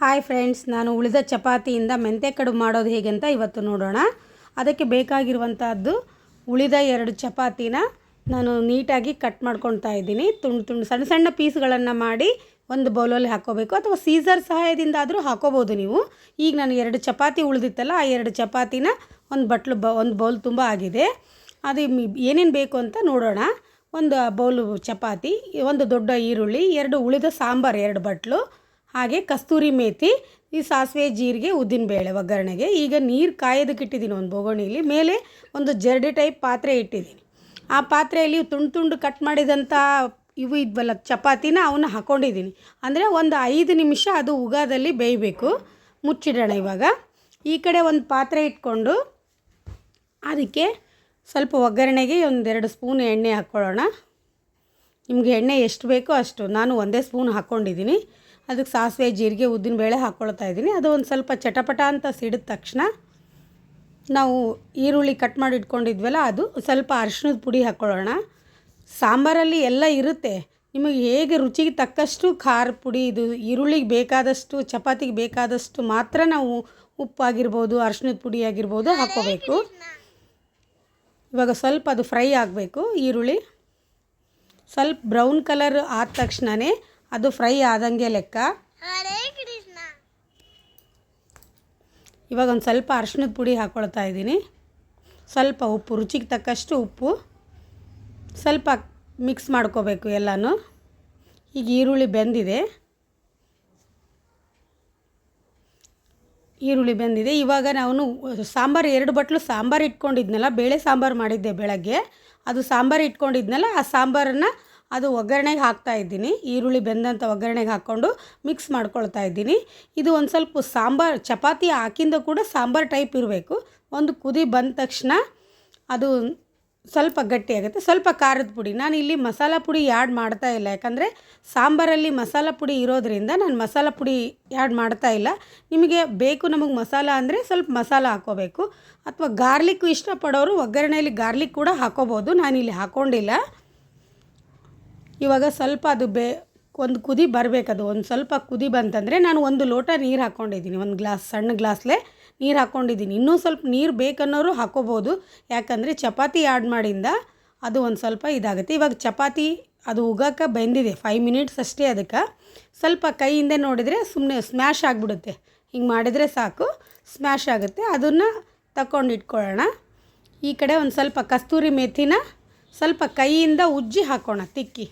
Hi friends, ನಾನು ಉಳಿದ ಚಪಾತಿಯಿಂದ ಮೆಂತ್ಯ ಕಡುಬು ಮಾಡೋದು ಹೇಗೆ ಅಂತ ಇವತ್ತು ನೋಡೋಣ. ಅದಕ್ಕೆ ಬೇಕಾಗಿರುವಂತಹದ್ದು ಉಳಿದ 2 ಚಪಾತಿನ ನಾನು ನೀಟಾಗಿ ಕಟ್ ಮಾಡ್ಕೊಳ್ತಾ ಇದ್ದೀನಿ. ತುಂಡು ಸಣ್ಣ ಸಣ್ಣ ಪೀಸ್ಗಳನ್ನು ಮಾಡಿ ಒಂದು ಬೌಲಲ್ಲಿ ಹಾಕೋಬೇಕು, ಅಥವಾ ಸೀಸರ್ ಸಹಾಯದಿಂದ ಆದರೂ ಹಾಕೋಬೋದು ನೀವು. ಈಗ ನಾನು 2 ಚಪಾತಿ ಉಳಿದಿತ್ತಲ್ಲ, ಆ 2 ಚಪಾತಿನ ಒಂದು ಬೌಲ್ ತುಂಬ ಆಗಿದೆ. ಅದು ಏನೇನು ಬೇಕು ಅಂತ ನೋಡೋಣ. ಒಂದು ಬೌಲು ಚಪಾತಿ, ಒಂದು ದೊಡ್ಡ ಈರುಳ್ಳಿ, 2 ಉಳಿದ ಸಾಂಬಾರು 2 ಬಟ್ಲು, ಹಾಗೆ ಕಸ್ತೂರಿ ಮೇಥಿ, ಈ ಸಾಸಿವೆ ಜೀರಿಗೆ ಉದ್ದಿನಬೇಳೆ ಒಗ್ಗರಣೆಗೆ. ಈಗ ನೀರು ಕಾಯೋದಕ್ಕೆ ಇಟ್ಟಿದ್ದೀನಿ ಒಂದು ಬೋಗಣಿಯಲ್ಲಿ. ಮೇಲೆ ಒಂದು ಜರಡಿ ಟೈಪ್ ಪಾತ್ರೆ ಇಟ್ಟಿದ್ದೀನಿ. ಆ ಪಾತ್ರೆಯಲ್ಲಿ ತುಂಡು ಕಟ್ ಮಾಡಿದಂಥ ಇವು ಇದ್ವಲ್ಲ ಚಪಾತಿನ ಅವನ್ನ ಹಾಕ್ಕೊಂಡಿದ್ದೀನಿ. ಅಂದರೆ ಒಂದು 5 ನಿಮಿಷ ಅದು ಉಗಾದಲ್ಲಿ ಬೇಯಬೇಕು. ಮುಚ್ಚಿಡೋಣ. ಇವಾಗ ಈ ಕಡೆ ಒಂದು ಪಾತ್ರೆ ಇಟ್ಕೊಂಡು ಅದಕ್ಕೆ ಸ್ವಲ್ಪ ಒಗ್ಗರಣೆಗೆ 1-2 ಸ್ಪೂನ್ ಎಣ್ಣೆ ಹಾಕ್ಕೊಳ್ಳೋಣ. ನಿಮಗೆ ಎಣ್ಣೆ ಎಷ್ಟು ಬೇಕೋ ಅಷ್ಟು. ನಾನು 1 ಸ್ಪೂನ್ ಹಾಕ್ಕೊಂಡಿದ್ದೀನಿ. ಅದಕ್ಕೆ ಸಾಸಿವೆ ಜೀರಿಗೆ ಉದ್ದಿನಬೇಳೆ ಹಾಕ್ಕೊಳ್ತಾ ಇದ್ದೀನಿ. ಅದು ಒಂದು ಸ್ವಲ್ಪ ಚಟಪಟ ಅಂತ ಸಿಡಿದ ತಕ್ಷಣ ನಾವು ಈರುಳ್ಳಿ ಕಟ್ ಮಾಡಿ ಇಟ್ಕೊಂಡಿದ್ವಲ್ಲ, ಅದು ಸ್ವಲ್ಪ ಅರಿಶಿಣದ ಪುಡಿ ಹಾಕ್ಕೊಳ್ಳೋಣ. ಸಾಂಬಾರಲ್ಲಿ ಎಲ್ಲ ಇರುತ್ತೆ, ನಿಮಗೆ ಹೇಗೆ ರುಚಿಗೆ ತಕ್ಕಷ್ಟು ಖಾರ ಪುಡಿ, ಇದು ಈರುಳ್ಳಿಗೆ ಬೇಕಾದಷ್ಟು, ಚಪಾತಿಗೆ ಬೇಕಾದಷ್ಟು ಮಾತ್ರ ನಾವು ಉಪ್ಪಾಗಿರ್ಬೋದು, ಅರಿಶಿಣದ ಪುಡಿ ಆಗಿರ್ಬೋದು ಹಾಕ್ಕೋಬೇಕು. ಇವಾಗ ಸ್ವಲ್ಪ ಅದು ಫ್ರೈ ಆಗಬೇಕು. ಈರುಳ್ಳಿ ಸ್ವಲ್ಪ ಬ್ರೌನ್ ಕಲರ್ ಆದ ತಕ್ಷಣವೇ ಅದು ಫ್ರೈ ಆದಂಗೆ ಲೆಕ್ಕ. ಇವಾಗ ಒಂದು ಸ್ವಲ್ಪ ಅರಿಶಿಣದ ಪುಡಿ ಹಾಕ್ಕೊಳ್ತಾ ಇದ್ದೀನಿ. ಸ್ವಲ್ಪ ಉಪ್ಪು, ರುಚಿಗೆ ತಕ್ಕಷ್ಟು ಉಪ್ಪು, ಸ್ವಲ್ಪ ಮಿಕ್ಸ್ ಮಾಡ್ಕೋಬೇಕು ಎಲ್ಲನೂ. ಈಗ ಈರುಳ್ಳಿ ಬೆಂದಿದೆ. ಇವಾಗ ನಾನು ಸಾಂಬಾರು 2 ಬಟ್ಲು ಸಾಂಬಾರು ಇಟ್ಕೊಂಡಿದ್ನಲ್ಲ, ಬೇಳೆ ಸಾಂಬಾರು ಮಾಡಿದ್ದೆ ಬೆಳಗ್ಗೆ, ಅದು ಸಾಂಬಾರು ಇಟ್ಕೊಂಡಿದ್ನಲ್ಲ, ಆ ಸಾಂಬಾರನ್ನು ಅದು ಒಗ್ಗರಣೆಗೆ ಹಾಕ್ತಾ ಇದ್ದೀನಿ. ಈರುಳ್ಳಿ ಬೆಂದಂಥ ಒಗ್ಗರಣೆಗೆ ಹಾಕ್ಕೊಂಡು ಮಿಕ್ಸ್ ಮಾಡ್ಕೊಳ್ತಾ ಇದ್ದೀನಿ. ಇದು ಒಂದು ಸ್ವಲ್ಪ ಸಾಂಬಾರು ಚಪಾತಿ ಹಾಕಿಂದ ಕೂಡ ಸಾಂಬಾರು ಟೈಪ್ ಇರಬೇಕು. ಒಂದು ಕುದಿ ಬಂದ ತಕ್ಷಣ ಅದು ಸ್ವಲ್ಪ ಗಟ್ಟಿಯಾಗುತ್ತೆ. ಸ್ವಲ್ಪ ಖಾರದ ಪುಡಿ, ನಾನು ಇಲ್ಲಿ ಮಸಾಲ ಪುಡಿ ಆ್ಯಡ್ ಮಾಡ್ತಾ ಇಲ್ಲ, ಯಾಕಂದರೆ ಸಾಂಬಾರಲ್ಲಿ ಮಸಾಲ ಪುಡಿ ಇರೋದರಿಂದ ನಾನು ಮಸಾಲ ಪುಡಿ ಆ್ಯಡ್ ಮಾಡ್ತಾ ಇಲ್ಲ. ನಿಮಗೆ ಬೇಕು ನಮಗೆ ಮಸಾಲ ಅಂದರೆ ಸ್ವಲ್ಪ ಮಸಾಲ ಹಾಕ್ಕೋಬೇಕು, ಅಥವಾ ಗಾರ್ಲಿಕ್ಕು ಇಷ್ಟಪಡೋರು ಒಗ್ಗರಣೆಯಲ್ಲಿ ಗಾರ್ಲಿಕ್ ಕೂಡ ಹಾಕ್ಕೋಬೋದು. ನಾನಿಲ್ಲಿ ಹಾಕ್ಕೊಂಡಿಲ್ಲ. ಇವಾಗ ಸ್ವಲ್ಪ ಅದು ಒಂದು ಕುದಿ ಬರಬೇಕದು. ಒಂದು ಸ್ವಲ್ಪ ಕುದಿ ಬಂತಂದರೆ ನಾನು 1 ಲೋಟ ನೀರು ಹಾಕ್ಕೊಂಡಿದ್ದೀನಿ. 1 ಗ್ಲಾಸ್, ಸಣ್ಣ ಗ್ಲಾಸ್ಲೇ ನೀರು ಹಾಕ್ಕೊಂಡಿದ್ದೀನಿ. ಇನ್ನೂ ಸ್ವಲ್ಪ ನೀರು ಬೇಕನ್ನೋರು ಹಾಕ್ಕೋಬೋದು, ಯಾಕಂದರೆ ಚಪಾತಿ ಆ್ಯಡ್ ಮಾಡಿಂದ ಅದು ಒಂದು ಸ್ವಲ್ಪ ಇದಾಗುತ್ತೆ. ಇವಾಗ ಚಪಾತಿ ಅದು ಉಗಾಕ ಬೆಂದಿದೆ, 5 ಮಿನಿಟ್ಸ್ ಅಷ್ಟೇ. ಅದಕ್ಕೆ ಸ್ವಲ್ಪ ಕೈಯಿಂದ ನೋಡಿದರೆ ಸುಮ್ಮನೆ ಸ್ಮ್ಯಾಶ್ ಆಗಿಬಿಡುತ್ತೆ. ಹಿಂಗೆ ಮಾಡಿದರೆ ಸಾಕು, ಸ್ಮ್ಯಾಶ್ ಆಗುತ್ತೆ. ಅದನ್ನು ತಗೊಂಡು ಇಟ್ಕೊಳ್ಳೋಣ. ಈ ಕಡೆ ಒಂದು ಸ್ವಲ್ಪ ಕಸ್ತೂರಿ ಮೇಥಿನ ಸ್ವಲ್ಪ ಕೈಯಿಂದ ಉಜ್ಜಿ ಹಾಕೋಣ, ತಿಕ್ಕಿ.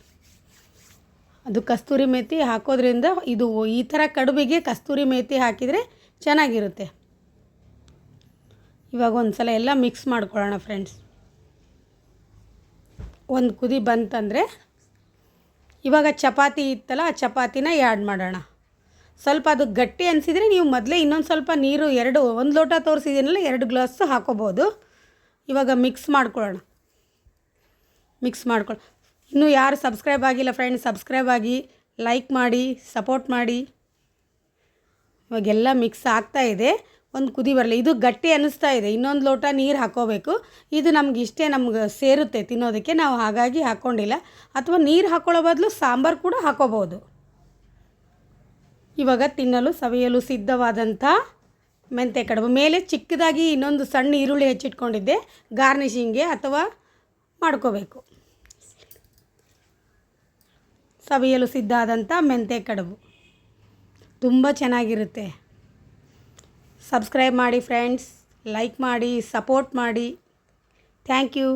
ಅದು ಕಸ್ತೂರಿ ಮೇಥಿ ಹಾಕೋದ್ರಿಂದ ಇದು ಈ ಥರ ಕಡುಬಿಗೆ ಕಸ್ತೂರಿ ಮೇಥಿ ಹಾಕಿದರೆ ಚೆನ್ನಾಗಿರುತ್ತೆ. ಇವಾಗ ಒಂದು ಸಲ ಎಲ್ಲ ಮಿಕ್ಸ್ ಮಾಡ್ಕೊಳ್ಳೋಣ ಫ್ರೆಂಡ್ಸ್. ಒಂದು ಕುದಿ ಬಂತಂದರೆ ಇವಾಗ ಚಪಾತಿ ಇತ್ತಲ್ಲ, ಆ ಚಪಾತಿನ ಆ್ಯಡ್ ಮಾಡೋಣ. ಸ್ವಲ್ಪ ಅದು ಗಟ್ಟಿ ಅನಿಸಿದರೆ ನೀವು ಮೊದಲೇ ಇನ್ನೊಂದು ಸ್ವಲ್ಪ ನೀರು 1 ಲೋಟ ತೋರಿಸಿದ್ದೀನಲ್ಲ, 2 ಗ್ಲಾಸ್ ಹಾಕೋಬೋದು. ಇವಾಗ ಮಿಕ್ಸ್ ಮಾಡ್ಕೊಳ್ಳೋಣ. ಇನ್ನೂ ಯಾರು ಸಬ್ಸ್ಕ್ರೈಬ್ ಆಗಿಲ್ಲ ಫ್ರೆಂಡ್ಸ್, ಸಬ್ಸ್ಕ್ರೈಬ್ ಆಗಿ, ಲೈಕ್ ಮಾಡಿ, ಸಪೋರ್ಟ್ ಮಾಡಿ. ಇವಾಗೆಲ್ಲ ಮಿಕ್ಸ್ ಆಗ್ತಾ ಇದೆ. ಒಂದು ಕುದಿ ಬರಲಿ. ಇದು ಗಟ್ಟಿ ಅನ್ನಿಸ್ತಾ ಇದೆ, ಇನ್ನೊಂದು ಲೋಟ ನೀರು ಹಾಕೋಬೇಕು. ಇದು ನಮ್ಗೆ ಸೇರುತ್ತೆ ತಿನ್ನೋದಕ್ಕೆ, ನಾವು ಹಾಗಾಗಿ ಹಾಕ್ಕೊಂಡಿಲ್ಲ. ಅಥವಾ ನೀರು ಹಾಕ್ಕೊಳ್ಳೋ ಬದಲು ಸಾಂಬಾರು ಕೂಡ ಹಾಕೋಬೋದು. ಇವಾಗ ತಿನ್ನಲು ಸವಿಯಲು ಸಿದ್ಧವಾದಂಥ ಮೆಂತ್ಯ ಕಡುಬು. ಮೇಲೆ ಚಿಕ್ಕದಾಗಿ ಇನ್ನೊಂದು ಸಣ್ಣ ಈರುಳ್ಳಿ ಹೆಚ್ಚಿಟ್ಕೊಂಡಿದ್ದೆ, ಗಾರ್ನಿಷಿಂಗ್ಗೆ ಅಥವಾ ಮಾಡ್ಕೋಬೇಕು. ಸವಿಯಲು ಸಿದ್ಧ ಆದಂಥ ಮೆಂತ್ಯ ಕಡುಬು ತುಂಬ ಚೆನ್ನಾಗಿರುತ್ತೆ. ಸಬ್ಸ್ಕ್ರೈಬ್ ಮಾಡಿ ಫ್ರೆಂಡ್ಸ್, ಲೈಕ್ ಮಾಡಿ, ಸಪೋರ್ಟ್ ಮಾಡಿ. Thank you.